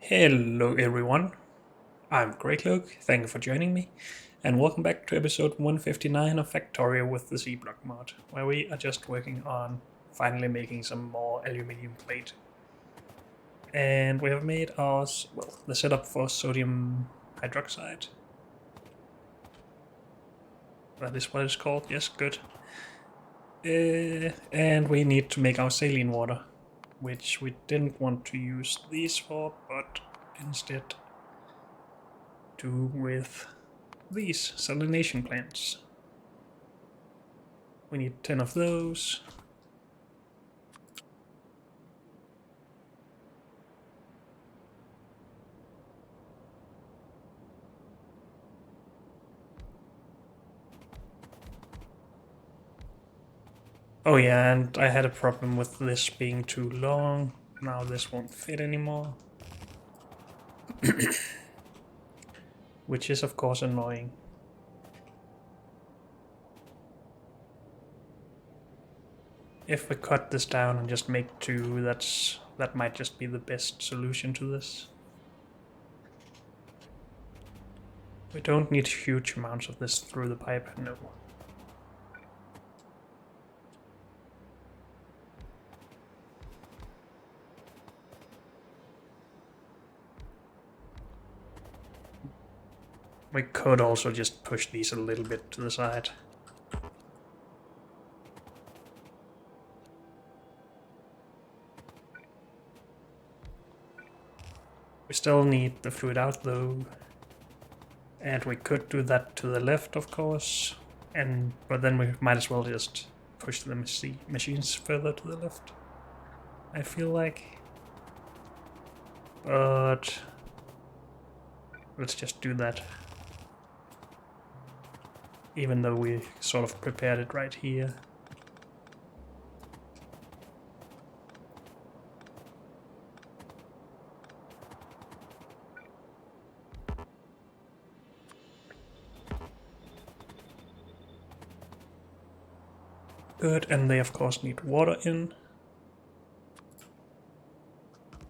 Hello everyone, I'm Greycloak, thank you for joining me, and welcome back to episode 159 of Factorio with the Z-Block mod, where we are just working on finally making some more aluminium plate. And we have made the setup for sodium hydroxide. That is what it's called, yes, good. And we need to make our saline water, which we didn't want to use these for, but instead do with these salination plants. We need 10 of those. Oh yeah, and I had a problem with this being too long. Now this won't fit anymore. Which is of course annoying. If we cut this down and just make two, that might just be the best solution to this. We don't need huge amounts of this through the pipe, no. We could also just push these a little bit to the side. We still need the fluid out though. And we could do that to the left, of course. But then we might as well just push the machines further to the left, I feel like. But let's just do that. Even though we sort of prepared it right here. Good, and they of course need water in.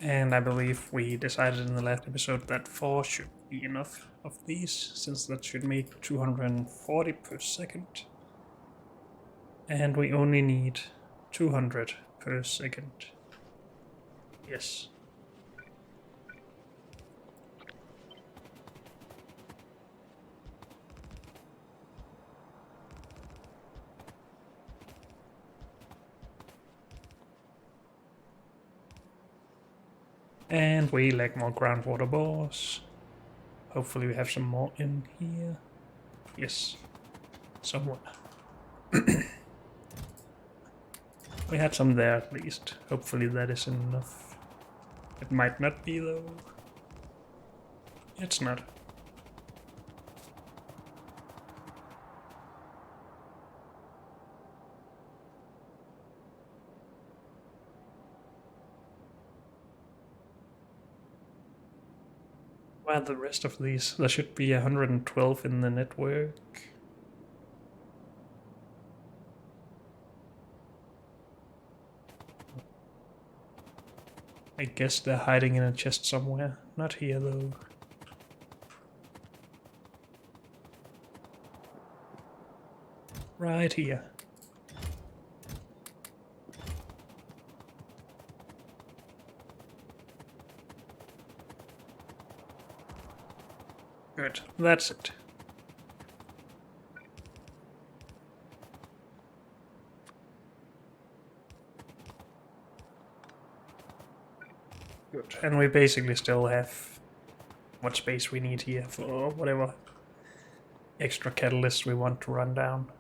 And I believe we decided in the last episode that 4 should be enough of these, since that should make 240 per second. And we only need 200 per second. Yes. And we lack more groundwater bores. Hopefully we have some more in here. Yes, somewhere. We had some there at least. Hopefully that is enough. It might not be though. It's not. Well, the rest of these, there should be 112 in the network. I guess they're hiding in a chest somewhere. Not here though. Right here. Good, that's it. Good, and we basically still have what space we need here for whatever extra catalyst we want to run down.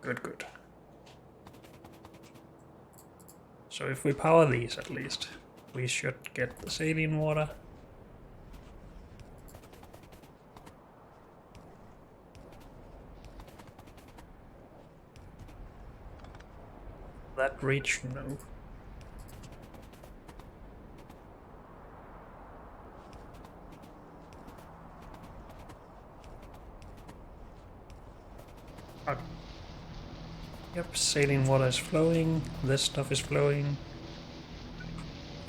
Good, good. So if we power these at least, we should get the saline water. That reach? No. Okay. Yep, saline water is flowing, this stuff is flowing.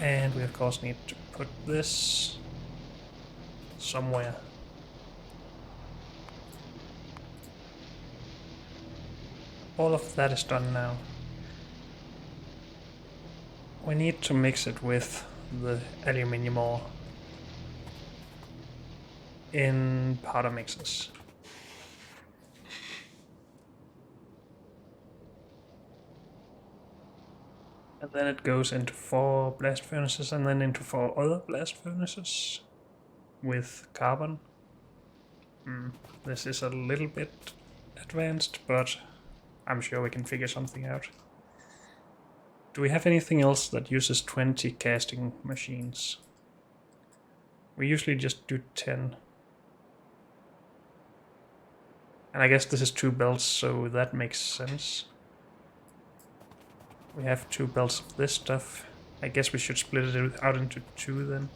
And we of course need to put this somewhere. All of that is done now. We need to mix it with the aluminium ore in powder mixes. And then it goes into 4 blast furnaces and then into 4 other blast furnaces with carbon. This is a little bit advanced, but I'm sure we can figure something out. Do we have anything else that uses 20 casting machines? We usually just do 10. And I guess this is 2 belts, so that makes sense. We have 2 belts of this stuff. I guess we should split it out into 2 then.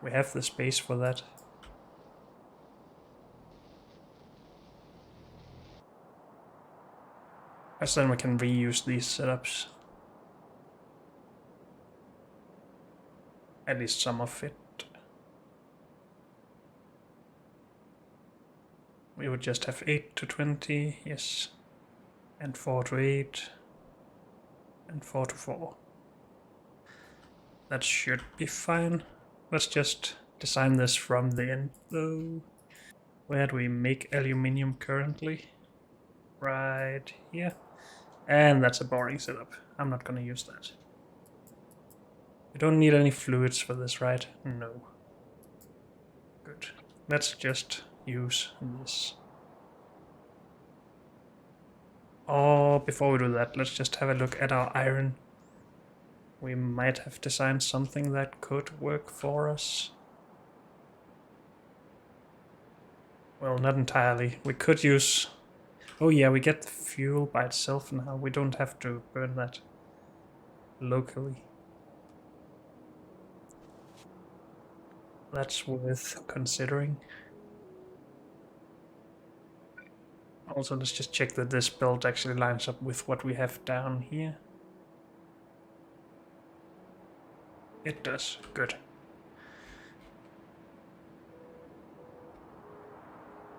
We have the space for that. As then we can reuse these setups. At least some of it. We would just have 8 to 20, yes. And 4 to 8. And 4 to 4. That should be fine. Let's just design this from the end though. Where do we make aluminium currently? Right here. And that's a boring setup. I'm not gonna use that. We don't need any fluids for this, right? No. Good. Let's just use this. Oh, before we do that, let's just have a look at our iron. We might have designed something that could work for us. Well, not entirely. We could use... Oh yeah, we get the fuel by itself now. We don't have to burn that locally. That's worth considering. Also, let's just check that this build actually lines up with what we have down here. It does. Good.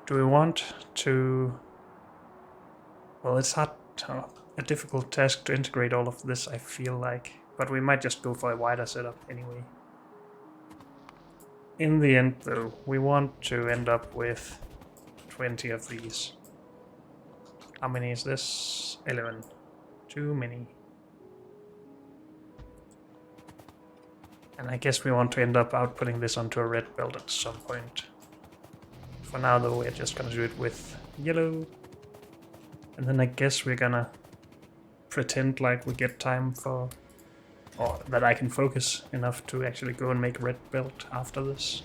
Do we want to... Well, it's hard, a difficult task to integrate all of this, I feel like. But we might just go for a wider setup anyway. In the end, though, we want to end up with 20 of these. How many is this? 11. Too many. And I guess we want to end up outputting this onto a red belt at some point. For now, though, we're just gonna do it with yellow. And then I guess we're gonna pretend like we get time for... or that I can focus enough to actually go and make red belt after this.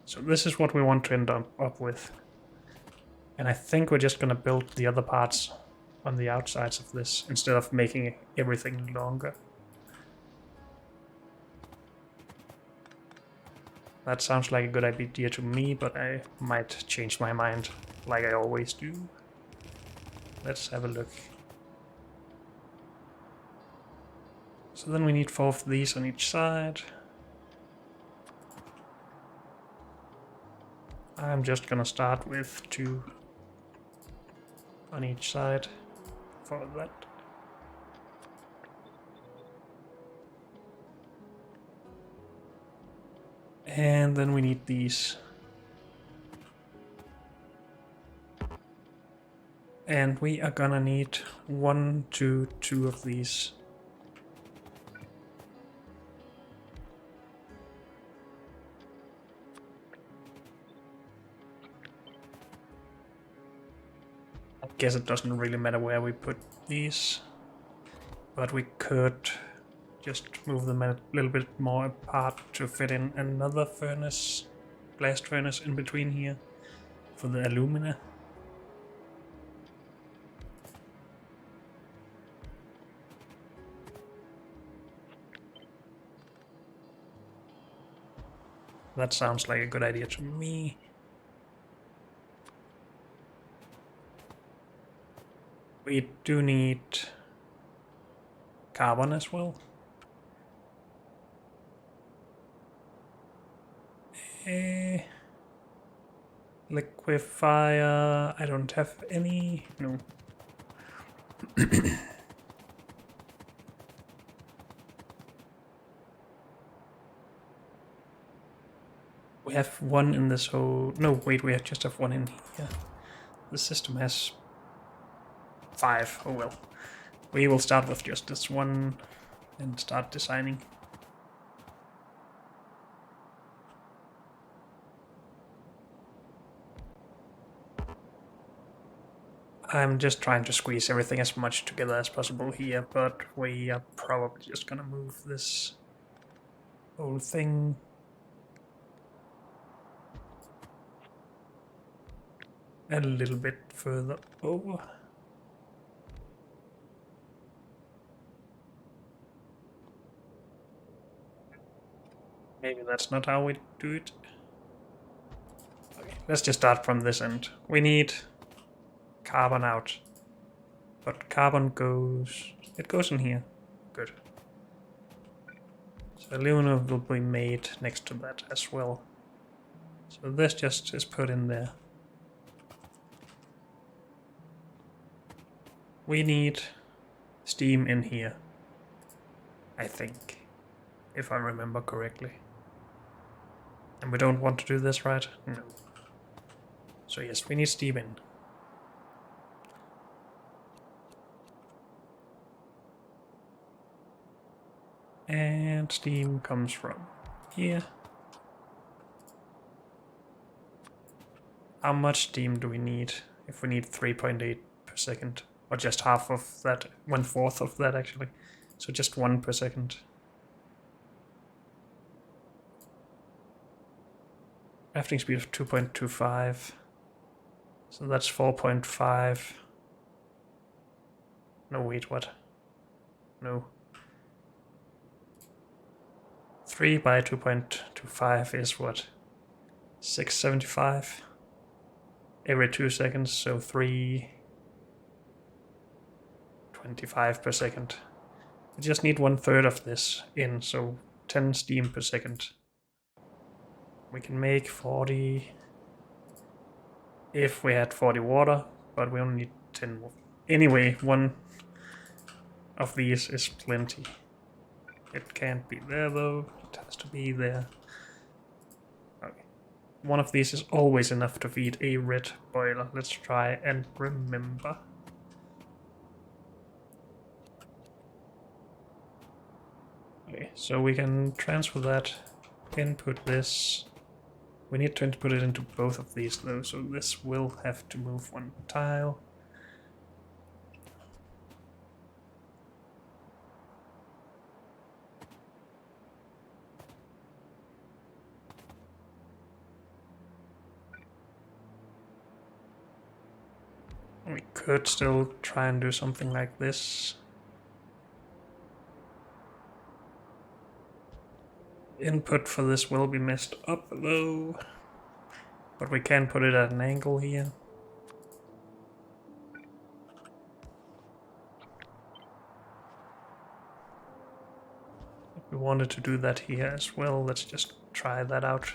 So this is what we want to end up with. And I think we're just gonna build the other parts on the outsides of this instead of making everything longer. That sounds like a good idea to me, but I might change my mind like I always do. Let's have a look. So then we need 4 of these on each side. I'm just gonna start with 2 on each side for that. And then we need these. And we are gonna need 1 to 2 of these. I guess it doesn't really matter where we put these, but we could just move them a little bit more apart to fit in another furnace, blast furnace in between here for the alumina. That sounds like a good idea to me. We do need carbon as well. Liquefier, I don't have any, no. We have one in this whole, no wait, we just have one in here. The system has 5, oh well. We will start with just this one and start designing. I'm just trying to squeeze everything as much together as possible here, but we are probably just gonna move this whole thing a little bit further over. Maybe that's not how we do it. Okay, let's just start from this end. We need carbon out. But carbon goes... it goes in here. Good. So aluminum will be made next to that as well. So this just is put in there. We need steam in here, I think, if I remember correctly. And we don't want to do this, right? No. So yes, we need steam in. And steam comes from here. How much steam do we need? If we need 3.8 per second. Or just half of that, 1/4 of that actually. So just 1 per second. Crafting speed of 2.25. So that's 4.5. No, wait, what? No. 3 by 2.25 is what? 675 every 2 seconds, so 325 per second. We just need 1/3 of this in, so 10 steam per second. We can make 40 if we had 40 water, but we only need 10 water. Anyway, one of these is plenty. It can't be there though, it has to be there. Okay. One of these is always enough to feed a red boiler. Let's try and remember. Okay, so we can transfer that, input this. We need to input it into both of these though, so this will have to move 1 tile. We could still try and do something like this. Input for this will be messed up though, but we can put it at an angle here. If we wanted to do that here as well, let's just try that out.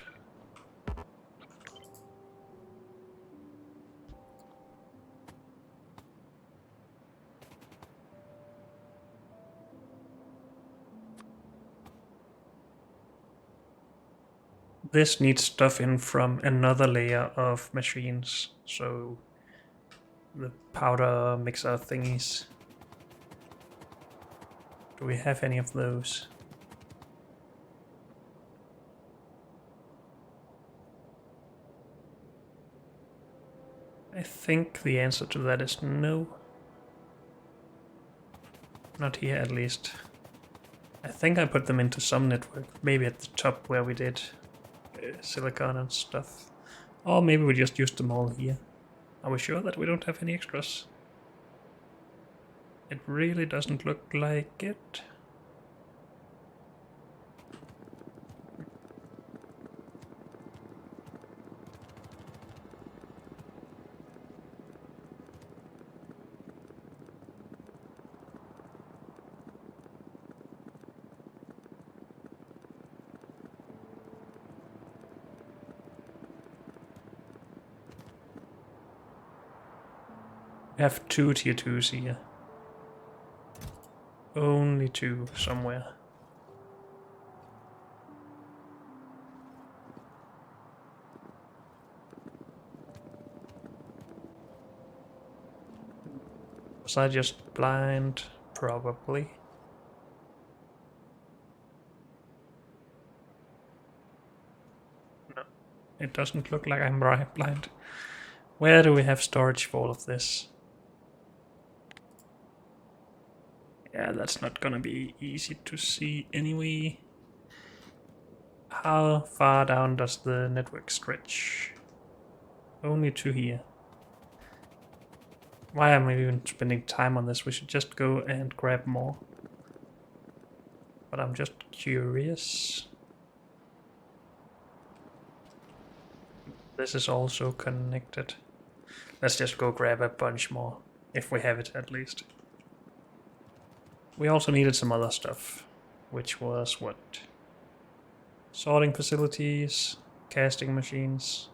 This needs stuff in from another layer of machines, so the powder mixer thingies. Do we have any of those? I think the answer to that is no. Not here at least. I think I put them into some network, maybe at the top where we did silicon and stuff. Or maybe we just used them all here. Are we sure that we don't have any extras? It really doesn't look like it. We have 2 tier 2s here. Only 2 somewhere. Was I just blind? Probably. No, it doesn't look like I'm blind. Where do we have storage for all of this? Yeah, that's not gonna be easy to see anyway. How far down does the network stretch? Only to here. Why am I even spending time on this? We should just go and grab more. But I'm just curious. This is also connected. Let's just go grab a bunch more, if we have it at least. We also needed some other stuff, which was what? Sorting facilities, casting machines.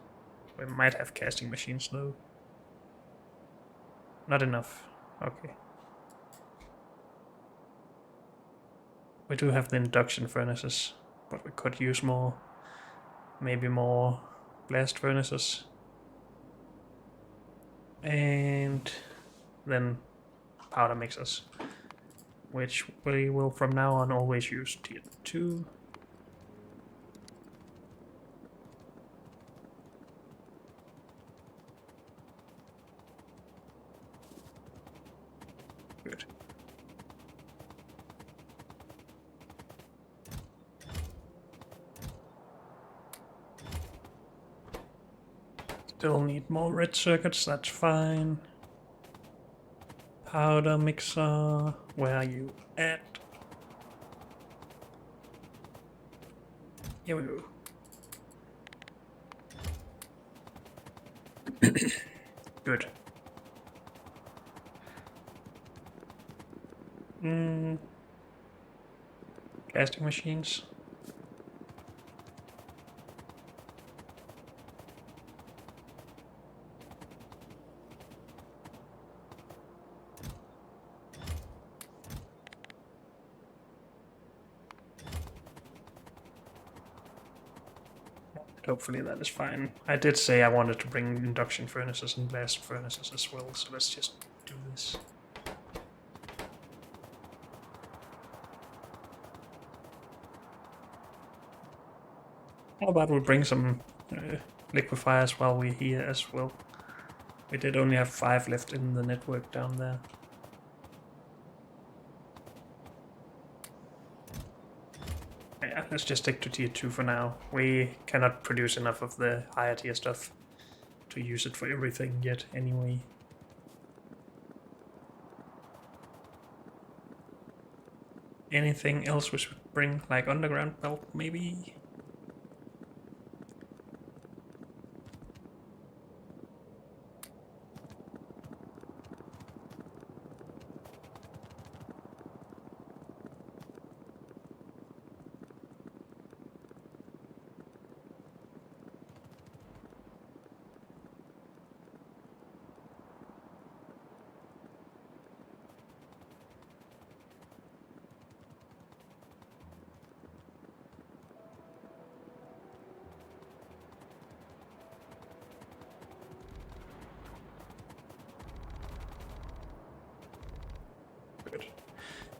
We might have casting machines though. Not enough. Okay. We do have the induction furnaces, but we could use more. Maybe more blast furnaces. And then powder mixers, which we will from now on always use tier 2. Good. Still need more red circuits, that's fine. Powder mixer, where are you at? Here we go. Good. Casting machines. Hopefully that is fine. I did say I wanted to bring induction furnaces and blast furnaces as well, so let's just do this. How about we bring some liquefiers while we're here as well? We did only have 5 left in the network down there. Yeah, let's just stick to tier 2 for now. We cannot produce enough of the higher tier stuff to use it for everything yet anyway. Anything else we should bring, like underground belt maybe?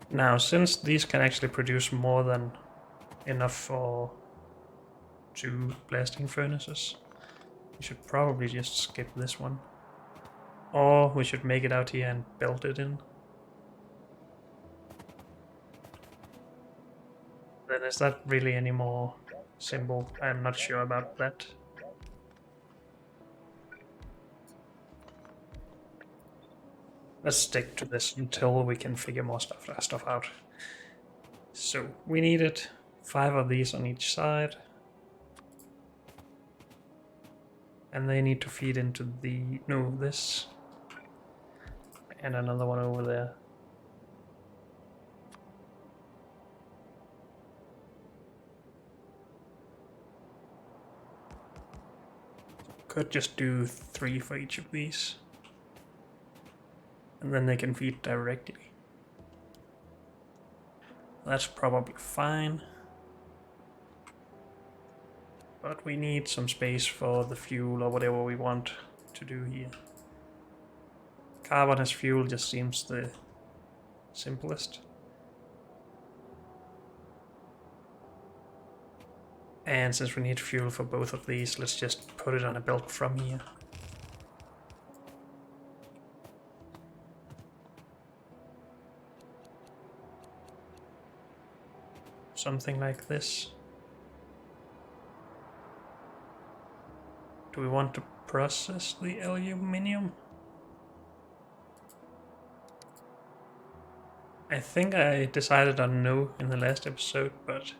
Now, since these can actually produce more than enough for 2 blasting furnaces, we should probably just skip this one. Or we should make it out here and belt it in. Then is that really any more simple? I'm not sure about that. Let's stick to this until we can figure more stuff out. So we needed 5 of these on each side. And they need to feed into the... no, this. And another one over there. Could just do 3 for each of these. and then they can feed directly. That's probably fine. But we need some space for the fuel or whatever we want to do here. Carbon as fuel just seems the simplest. And since we need fuel for both of these, let's just put it on a belt from here. Something like this. Do we want to process the aluminium? I think I decided on no in the last episode, but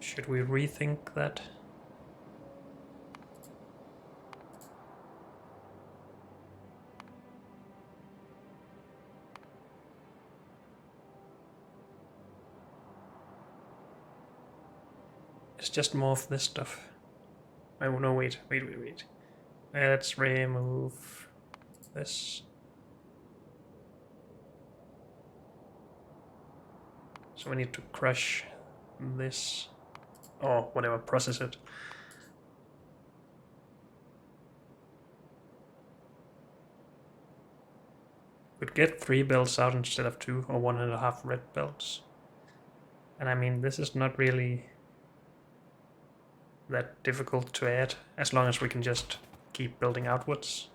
should we rethink that? It's just more of this stuff. Oh no, wait. Let's remove this. So we need to crush this, or whatever, process it. Could get 3 belts out instead of 2, or 1.5 red belts. And I mean, this is not really that difficult to add, as long as we can just keep building outwards.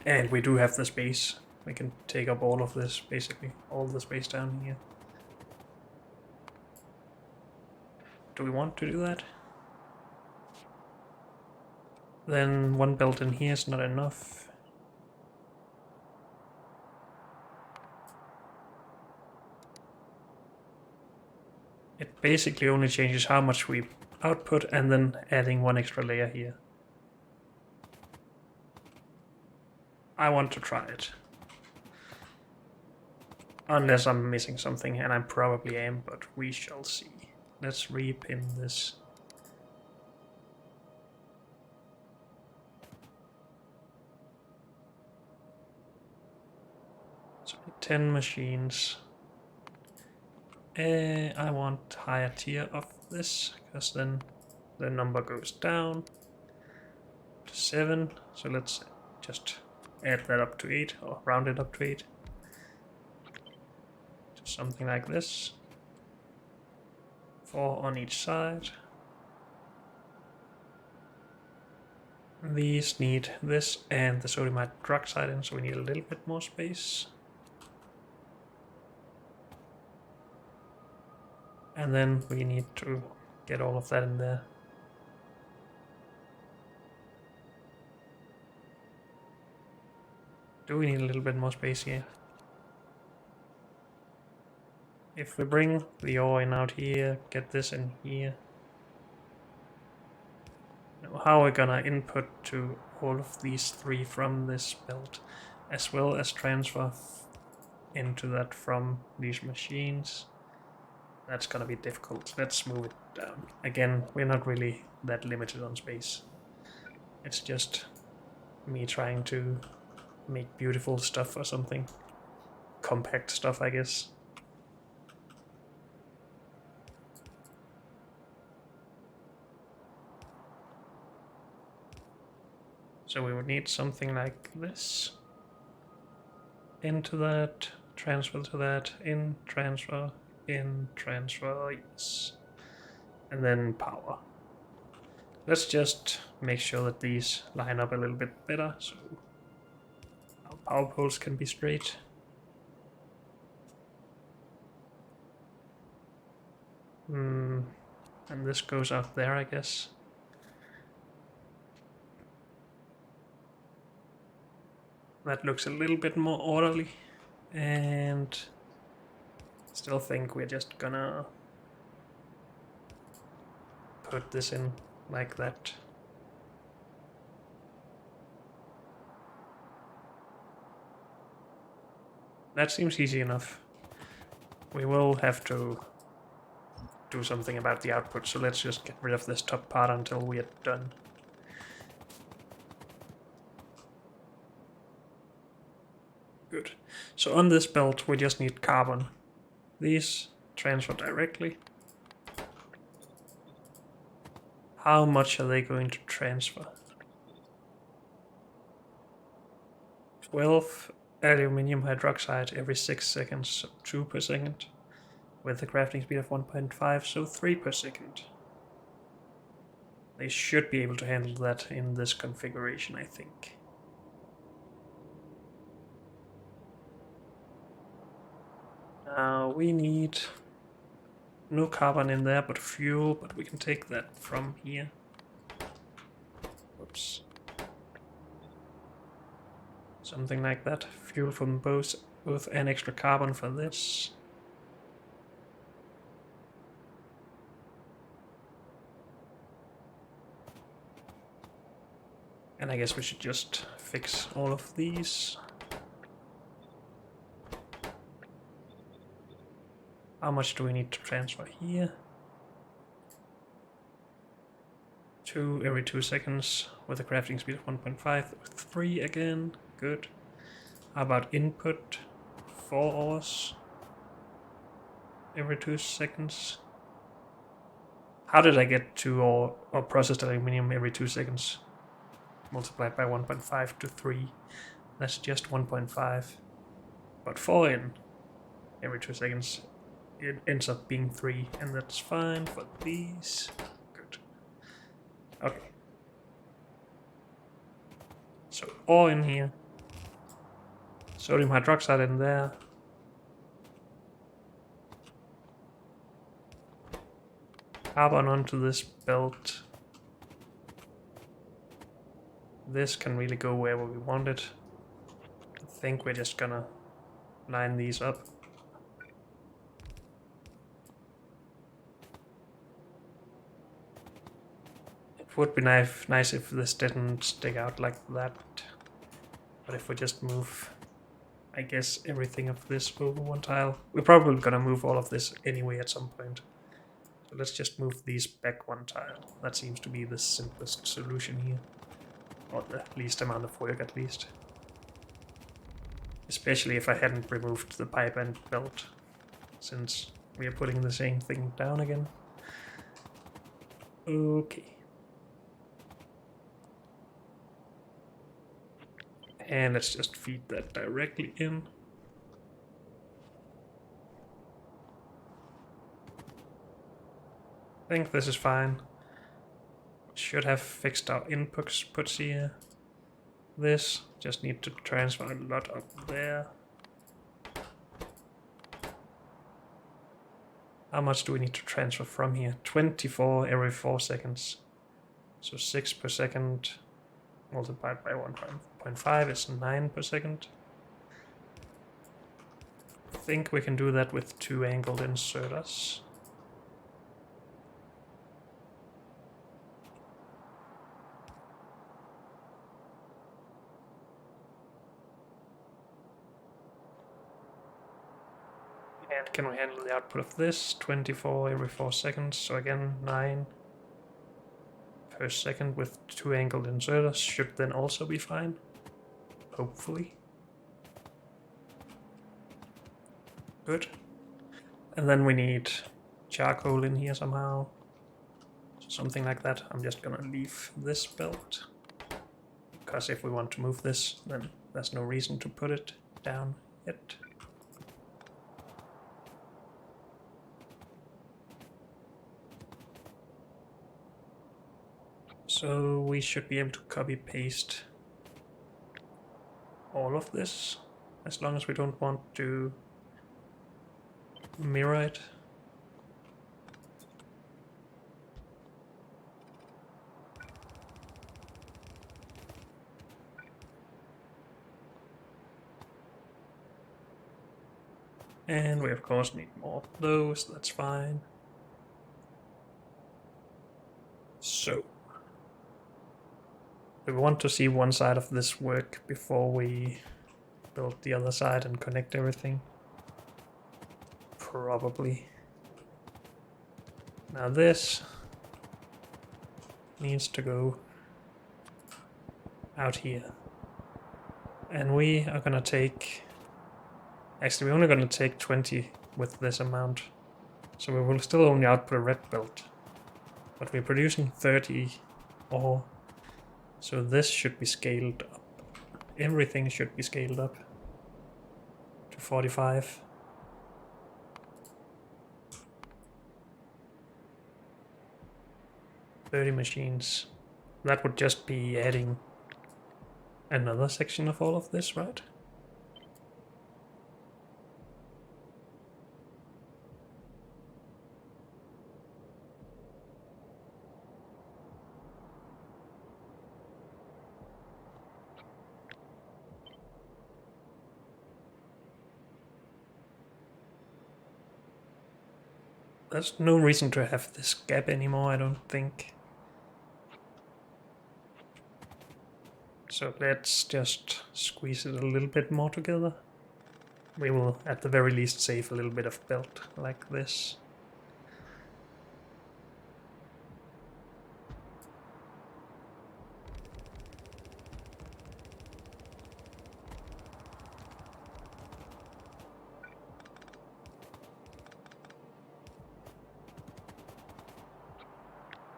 And we do have the space. We can take up all of this, basically, all the space down here. Do we want to do that? Then 1 belt in here is not enough. It basically only changes how much we output and then adding 1 extra layer here. I want to try it. Unless I'm missing something, and I probably am, but we shall see. Let's repin this. So 10 machines. I want higher tier of this, because then the number goes down to 7. So let's just add that up to 8, or round it up to 8. To something like this. 4 on each side. These need this and the sodium hydroxide in, so we need a little bit more space. And then we need to get all of that in there. Do we need a little bit more space here? If we bring the ore in out here, get this in here. Now, how are we gonna input to all of these 3 from this belt, as well as transfer into that from these machines? That's gonna be difficult. Let's move it down. Again, we're not really that limited on space. It's just me trying to make beautiful stuff or something. Compact stuff, I guess. So we would need something like this. Into that, transfer to that, in, transfer, yes. And then power. Let's just make sure that these line up a little bit better, so our power poles can be straight. And this goes out there, I guess. That looks a little bit more orderly, and still think we're just gonna put this in like that. That seems easy enough. We will have to do something about the output, so let's just get rid of this top part until we are done. Good. So on this belt, we just need carbon. These transfer directly. How much are they going to transfer? 12 aluminium hydroxide every 6 seconds, so 2 per second. With a crafting speed of 1.5, so 3 per second. They should be able to handle that in this configuration, I think. Now we need no carbon in there, but fuel, but we can take that from here. Whoops. Something like that. Fuel from both and extra carbon for this. And I guess we should just fix all of these. How much do we need to transfer here? 2 every 2 seconds with a crafting speed of 1.5. 3 again. Good. How about input? 4 ores every 2 seconds. How did I get 2 ore or processed aluminium every 2 seconds? Multiplied by 1.5 to 3. That's just 1.5. But 4 in every 2 seconds, it ends up being 3, and that's fine for these. Good. Okay. So ore in here. Sodium hydroxide in there. Carbon onto this belt. This can really go wherever we want it. I think we're just gonna line these up. It would be nice if this didn't stick out like that. But if we just move, I guess, everything of this over one tile. We're probably gonna move all of this anyway at some point. So let's just move these back one tile. That seems to be the simplest solution here. Or the least amount of work, at least. Especially if I hadn't removed the pipe and belt, since we are putting the same thing down again. Okay. And let's just feed that directly in. I think this is fine. Should have fixed our inputs here. This just need to transfer a lot up there. How much do we need to transfer from here? 24 every 4 seconds. So 6 per second multiplied by 1.5 is 9 per second. I think we can do that with 2 angled inserters. And can we handle the output of this? 24 every 4 seconds, so again 9 per second with 2 angled inserters should then also be fine. Hopefully. Good. And then we need charcoal in here somehow. Something like that. I'm just gonna leave this belt. Because if we want to move this, then there's no reason to put it down yet. So we should be able to copy paste all of this, as long as we don't want to mirror it. And we of course need more of those, that's fine. So we want to see one side of this work before we build the other side and connect everything. Probably. Now this needs to go out here. And we are gonna take Actually, we're only going to take 20 with this amount. So we will still only output a red belt. But we're producing 30 ore. So this should be scaled up. Everything should be scaled up to 45. "30 machines. That would just be adding another section of all of this, right? There's no reason to have this gap anymore, I don't think. So let's just squeeze it a little bit more together. We will at the very least save a little bit of belt like this.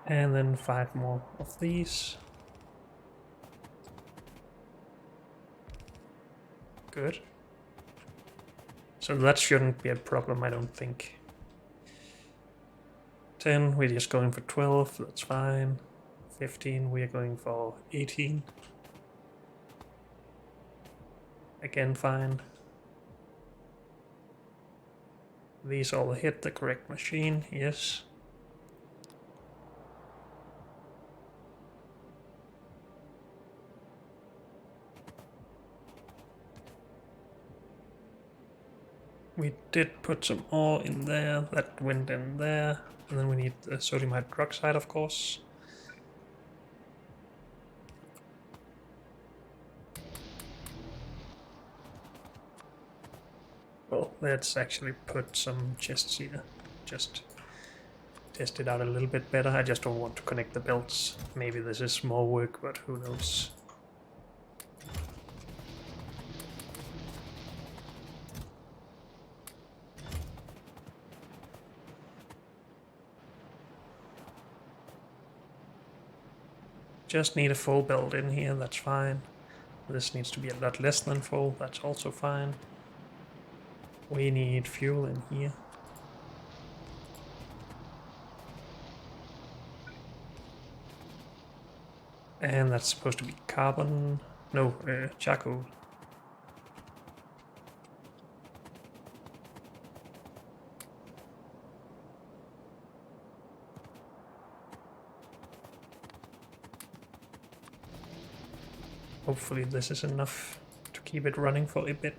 And then 5 more of these. Good. So that shouldn't be a problem, I don't think. 10, we're just going for 12, that's fine. 15, we're going for 18. Again, fine. These all hit the correct machine, yes. We did put some ore in there, that went in there, and then we need the sodium hydroxide, of course. Well, let's actually put some chests here, just test it out a little bit better. I just don't want to connect the belts. Maybe this is more work, but who knows. Just need a full belt in here, that's fine. This needs to be a lot less than full, that's also fine. We need fuel in here. And that's supposed to be carbon. No, charcoal. Hopefully this is enough to keep it running for a bit.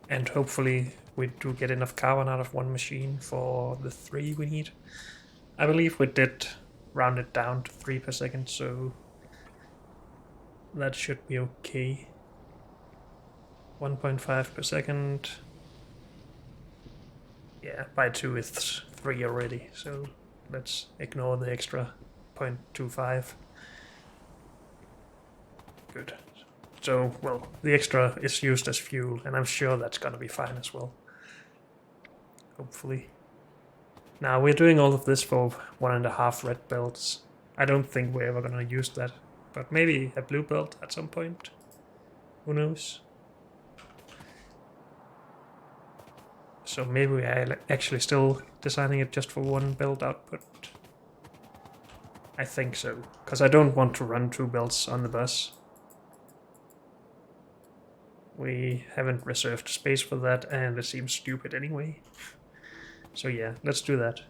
And hopefully we do get enough carbon out of one machine for the 3 we need. I believe we did round it down to 3 per second, so that should be okay. 1.5 per second. Yeah, by 2 it's 3 already, so let's ignore the extra 0.25. Good. So, well, the extra is used as fuel, and I'm sure that's gonna be fine as well. Hopefully. Now, we're doing all of this for 1.5 red belts. I don't think we're ever gonna use that, but maybe a blue belt at some point. Who knows? So maybe we are actually still designing it just for 1 belt output. I think so, because I don't want to run 2 belts on the bus. We haven't reserved space for that, and it seems stupid anyway. So yeah, let's do that.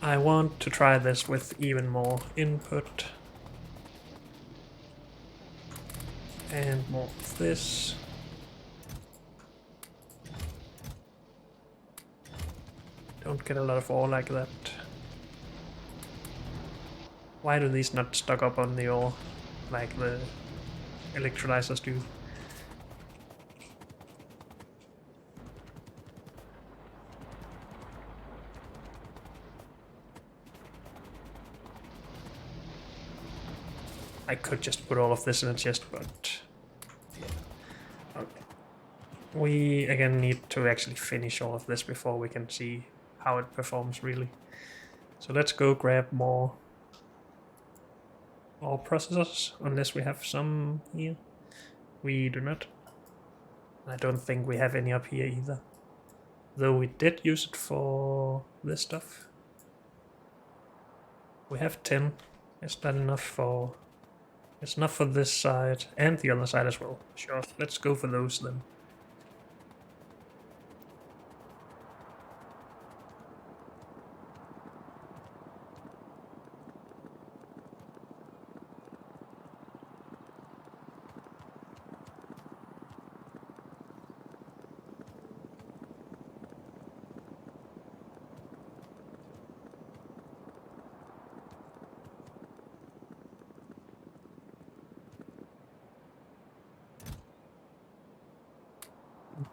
I want to try this with even more input. And more of this. Don't get a lot of ore like that. Why do these not stock up on the ore like the electrolyzers do? I could just put all of this in a chest, but yeah. Okay. We again need to actually finish all of this before we can see how it performs really. So let's go grab more processors, unless we have some here. We do not. I don't think we have any up here either. Though we did use it for this stuff. We have 10. Is that enough for... It's enough for this side and the other side as well. Sure, let's go for those then.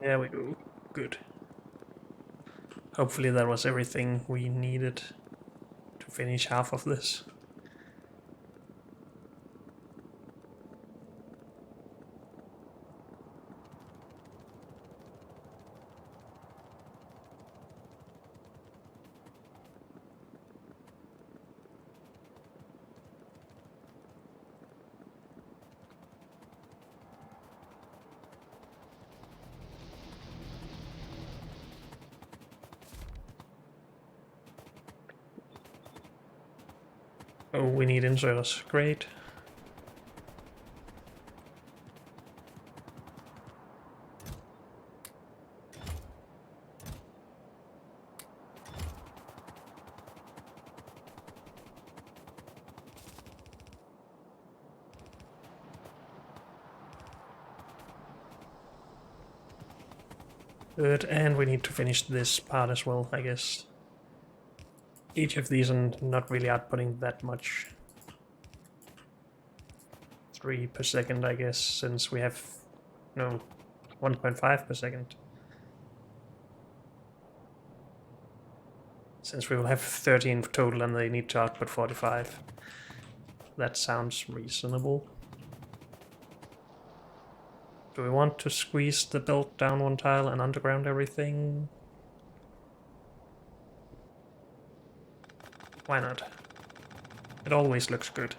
There we go. Good. Hopefully that was everything we needed to finish half of this. Oh, we need inserters. Great. Good, and we need to finish this part as well, I guess. Each of these are not really outputting that much. 3 per second, I guess, since we have... no, 1.5 per second. Since we will have 13 total and they need to output 45. That sounds reasonable. Do we want to squeeze the belt down one tile and underground everything? Why not? It always looks good.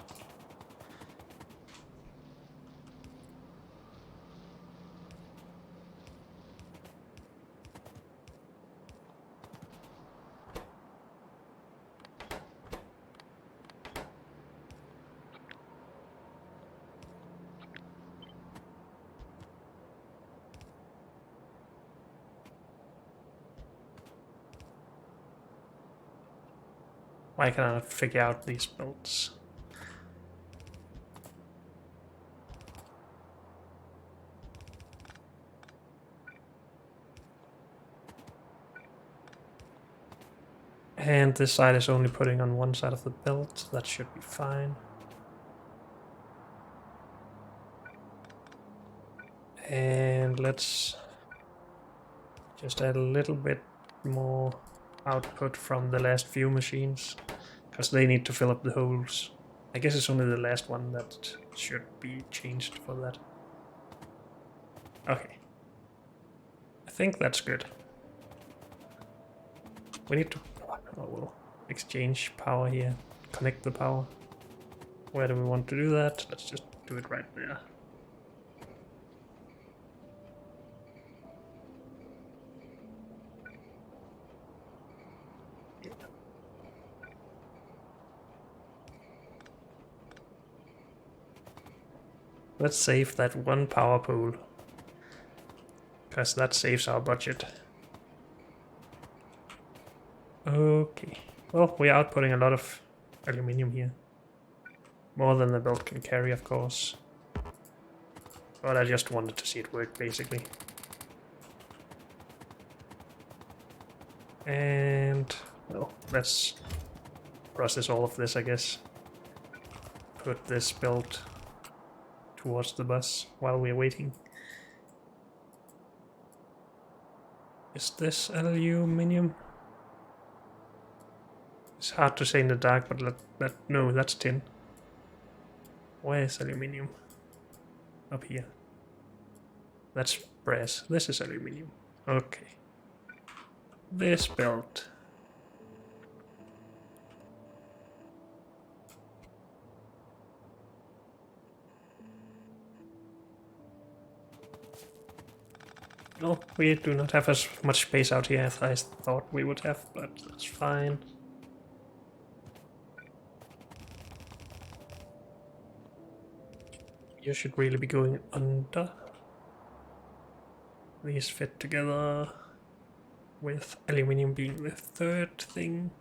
Why can I not figure out these belts? And this side is only putting on one side of the belt. That should be fine. And let's just add a little bit more output from the last few machines, because they need to fill up the holes. I guess it's only the last one that should be changed for that. Okay. I think that's good. We need to... oh, well, exchange power here. Connect the power. Where do we want to do that? Let's just do it right there. Let's save that one power pole, because that saves our budget. Okay. Well, we are outputting a lot of aluminium here. More than the belt can carry, of course. But I just wanted to see it work, basically. And, well, let's process all of this, I guess. Put this belt towards the bus while we're waiting. Is this aluminium? It's hard to say in the dark, but no, that's tin. Where is aluminium? Up here. That's brass. This is aluminium. Okay. This belt. No, we do not have as much space out here as I thought we would have, but that's fine. You should really be going under. These fit together with aluminium being the third thing.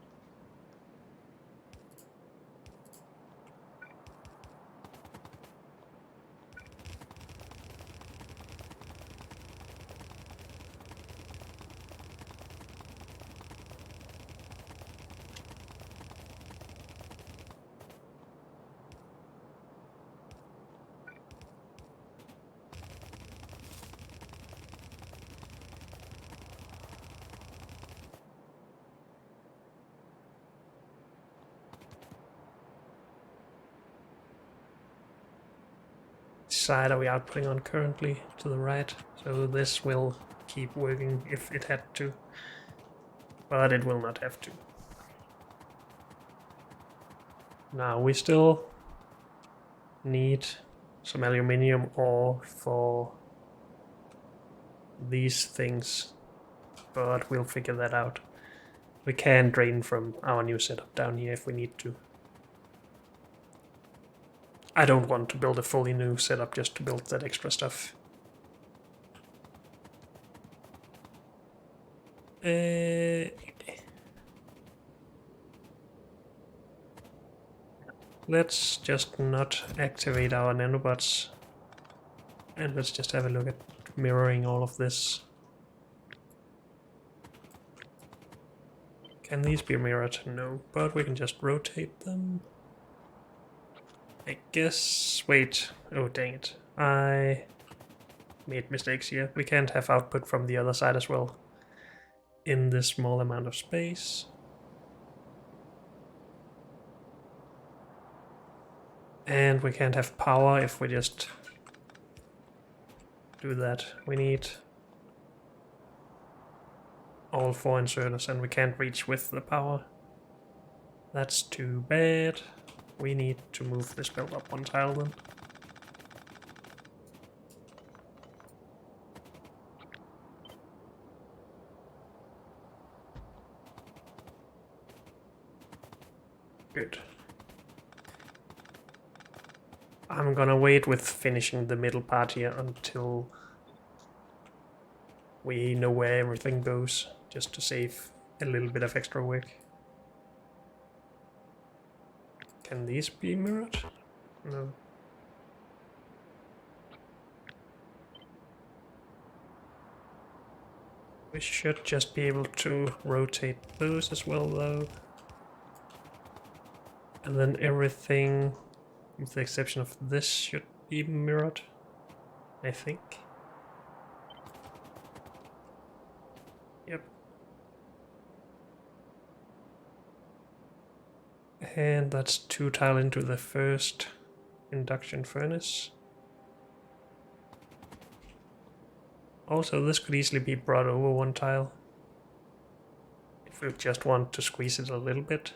Side are we outputting on currently? To the right. So this will keep working if it had to, but it will not have to. Now we still need some aluminium ore for these things, but we'll figure that out. We can drain from our new setup down here if we need to. I don't want to build a fully new setup just to build that extra stuff. Let's just not activate our nanobots. And let's just have a look at mirroring all of this. Can these be mirrored? No, but we can just rotate them. I guess... wait. Oh, dang it. I made mistakes here. We can't have output from the other side as well in this small amount of space. And we can't have power if we just do that. We need all 4 inserters and we can't reach with the power. That's too bad. We need to move this build up 1 tile then. Good. I'm gonna wait with finishing the middle part here until we know where everything goes, just to save a little bit of extra work. Can these be mirrored? No. We should just be able to rotate those as well though. And then everything, with the exception of this, should be mirrored, I think. Yep. And that's 2 tile into the first induction furnace. Also, this could easily be brought over 1 tile if we just want to squeeze it a little bit.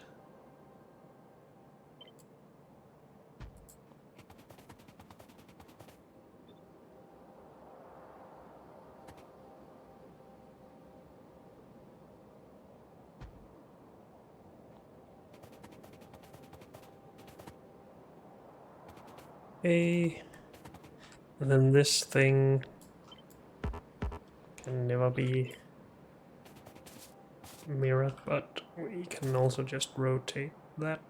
Okay. And then this thing can never be mirrored, but we can also just rotate that.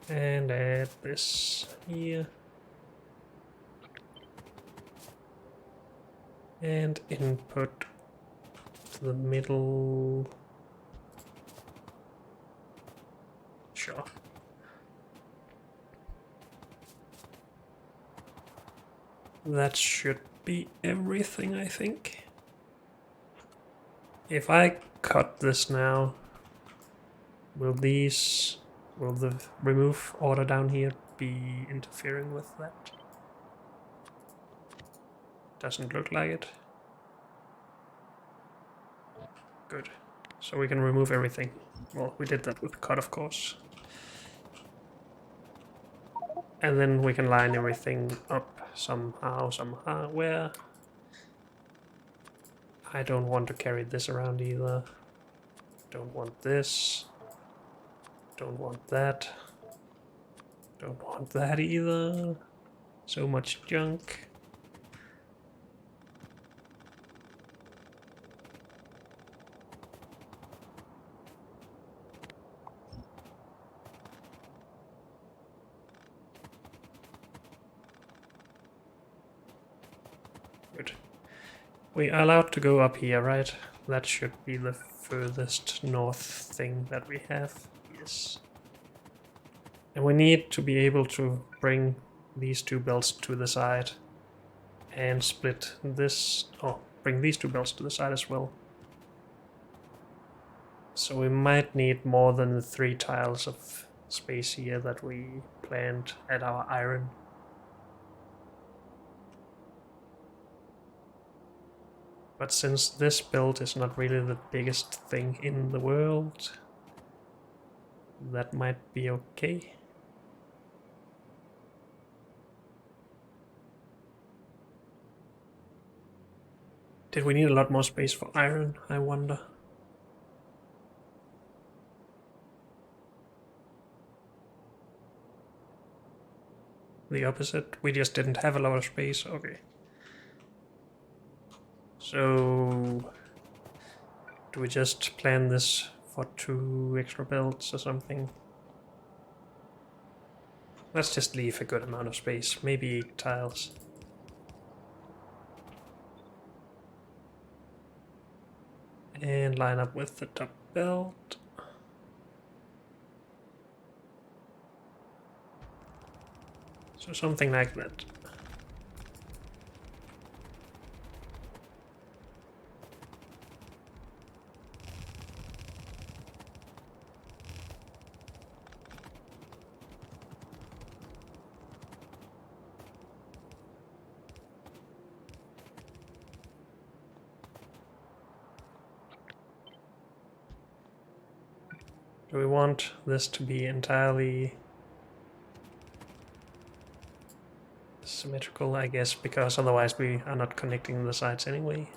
And add this here. And input to the middle. Sure. That should be everything, I think. If I cut this now, will these Will the remove order down here be interfering with that? Doesn't look like it. Good. So we can remove everything. Well, we did that with cut, of course. And then we can line everything up somehow, where I don't want to carry this around either. Don't want this. Don't want that. Don't want that either. So much junk. Good. We are allowed to go up here, right? That should be the furthest north thing that we have. Yes. And we need to be able to bring these two belts to the side and split this, oh, bring these two belts to the side as well. So we might need more than the 3 tiles of space here that we planned at our iron. But since this build is not really the biggest thing in the world, that might be okay. Did we need a lot more space for iron, I wonder? The opposite, we just didn't have a lot of space, okay. So, do we just plan this for 2 extra belts or something? Let's just leave a good amount of space, maybe 8 tiles. And line up with the top belt. So something like that. Do we want this to be entirely symmetrical, I guess, because otherwise we are not connecting the sides anyway.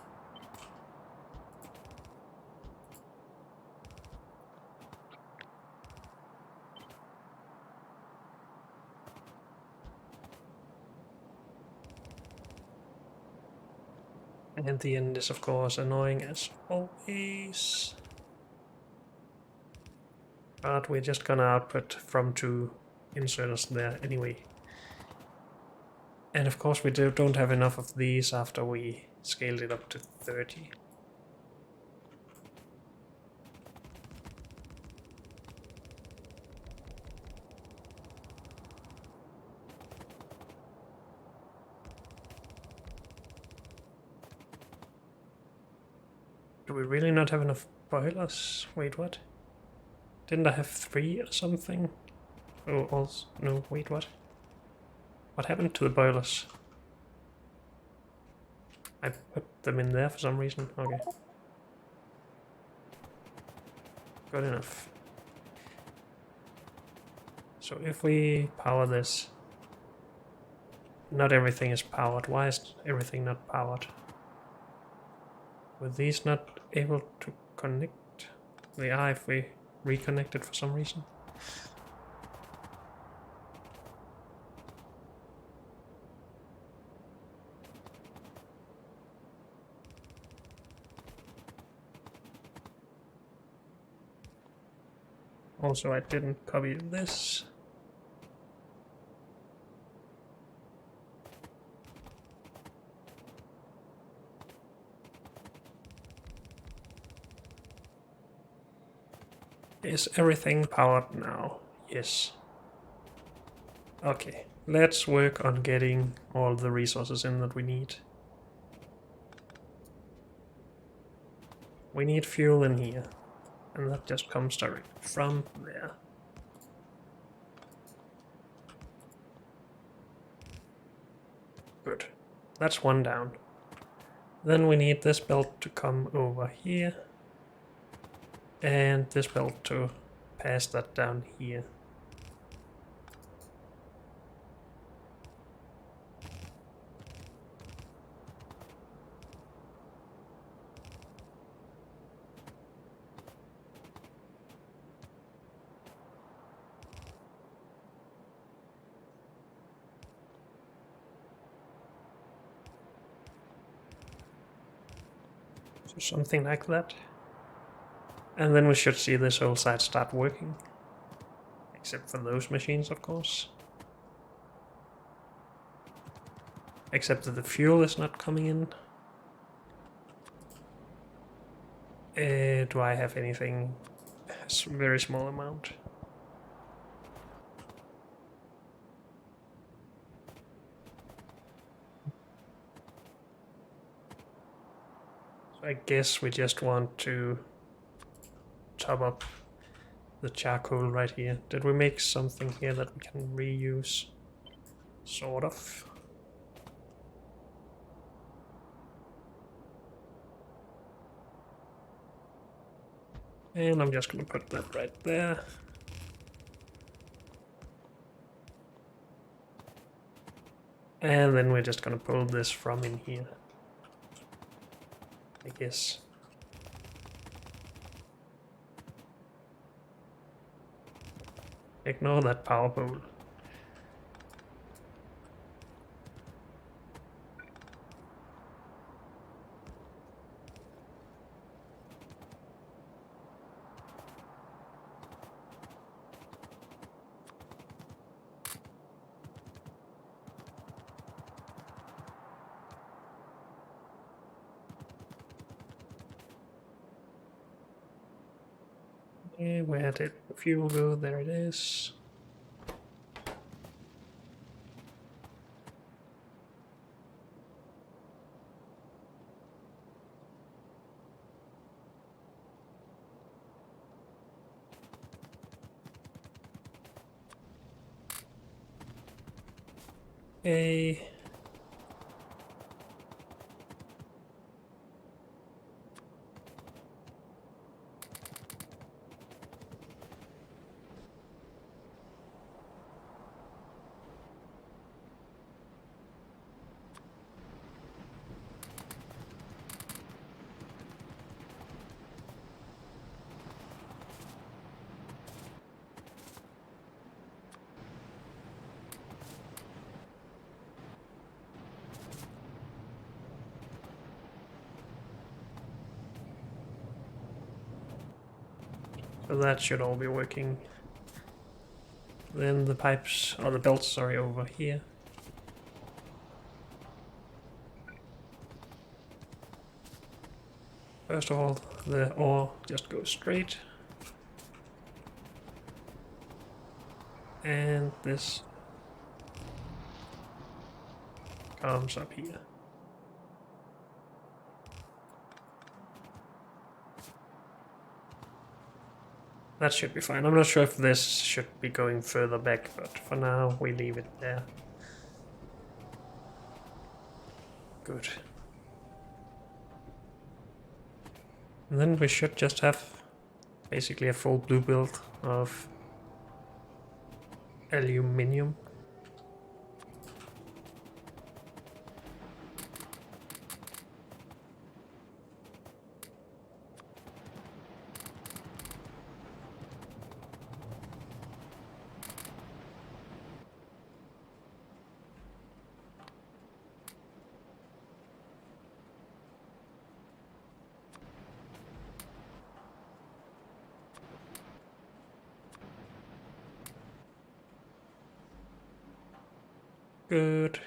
And the end is of course annoying as always. But we're just gonna output from 2 inserters there anyway. And of course we don't have enough of these after we scaled it up to 30. Do we really not have enough boilers? Wait, what? Didn't I have 3 or something? Oh, also, no, wait, what? What happened to the boilers? I put them in there for some reason. Okay. Good enough. So if we power this, not everything is powered. Why is everything not powered? Were these not able to connect? They are if we reconnect it for some reason. Also, I didn't copy this. Is everything powered now? Yes. Okay, let's work on getting all the resources in that we need. We need fuel in here, and that just comes directly from there. Good. That's one down. Then we need this belt to come over here. And this belt to pass that down here. So something like that. And then we should see this whole side start working. Except for those machines, of course. Except that the fuel is not coming in. Do I have anything? A very small amount. So I guess we just want to top up the charcoal right here. Did we make something here that we can reuse? Sort of. And I'm just gonna put that right there. And then we're just gonna pull this from in here, I guess. Ignore that power pole. Where did the fuel go? There it is. Okay. So that should all be working. Then the pipes, or the belts, sorry, over here. First of all, the ore just goes straight. And this comes up here. That should be fine. I'm not sure if this should be going further back, but for now we leave it there. Good. And then we should just have basically a full blue build of aluminium. Good.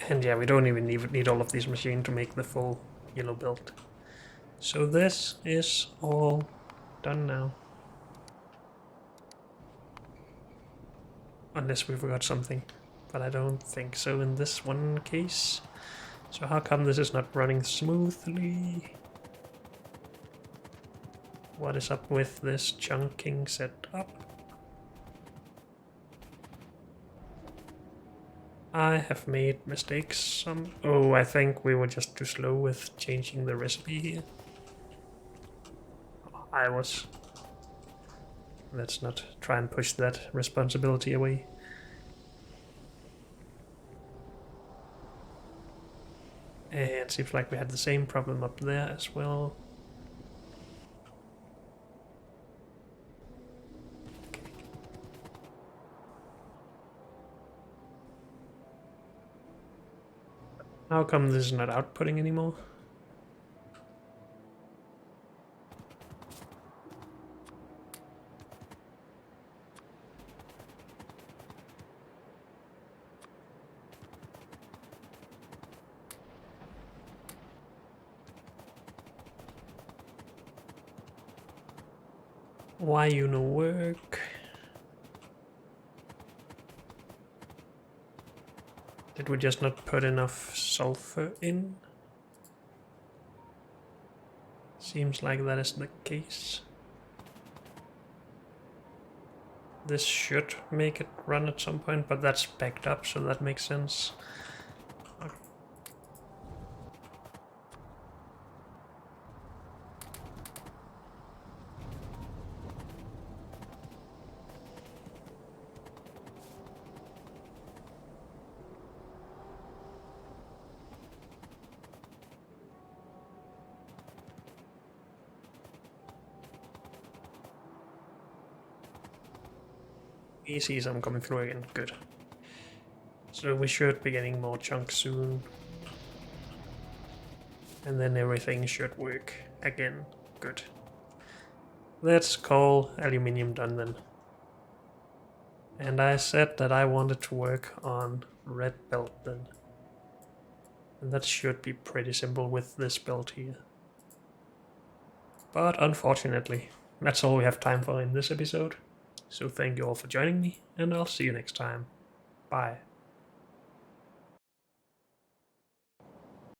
And yeah, we don't even need all of these machines to make the full yellow build. So this is all done now. Unless we forgot something, but I don't think so in this one case. So how come this is not running smoothly? What is up with this chunking setup? I have made mistakes. Oh, I think we were just too slow with changing the recipe here. I was. Let's not try and push that responsibility away. And it seems like we had the same problem up there as well. How come this is not outputting anymore? Why you no work? Did we just not put enough sulfur in? Seems like that is the case. This should make it run at some point, but that's backed up, so that makes sense. Okay. We see some coming through again, good. So we should be getting more chunks soon. And then everything should work again, good. Let's call aluminium done then. And I said that I wanted to work on red belt then. And that should be pretty simple with this belt here. But unfortunately, that's all we have time for in this episode. So thank you all for joining me, and I'll see you next time. Bye.